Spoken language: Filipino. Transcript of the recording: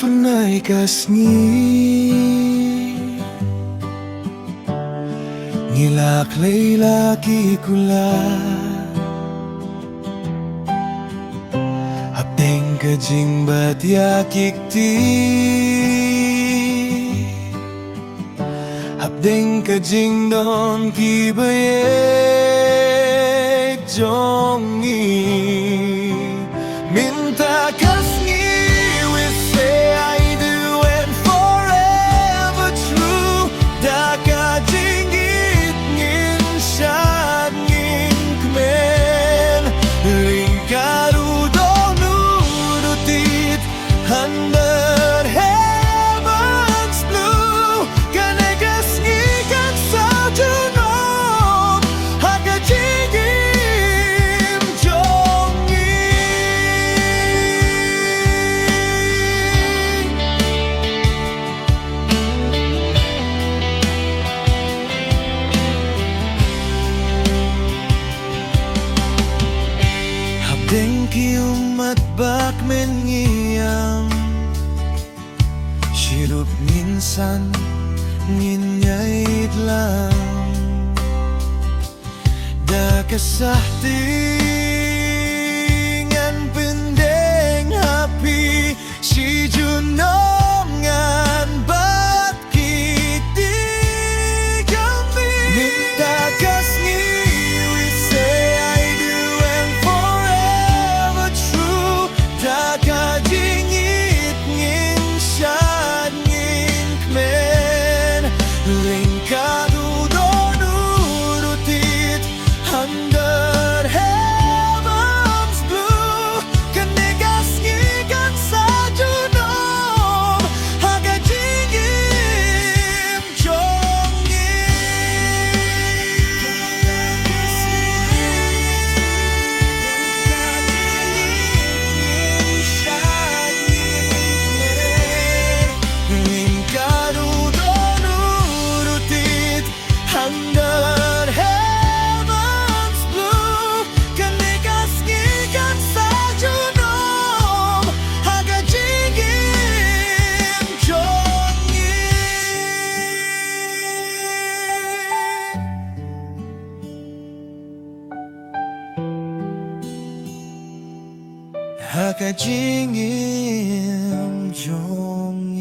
Funay kasni Ngilaklay laki kula Hapteng kajing batya kikti Hapteng kajing don kibayek jongi Minta kasni we say I do and forever true Daka jingit ngin shad ngin kmen Lingkaru donu dutit under heaven's blue Kanegas ngikan sa junom Haka jingim jongi Habdeng kiumat bak men ngiyam Sirup minsan nginyait lang Da kasahtingan pendeng hapi Si junom ngan bat kiti kami Minta kasni we say I do and forever true Daka jingit ngin shad ngin kmen Lingkadu donu dutit under heaven's blue Kanegas ngikan sa junom Haga jingim jongi Lingkadu donu dutit under heaven's blue Kanegas ngikan sa junom Haga jingim jongi Haga jingim jongi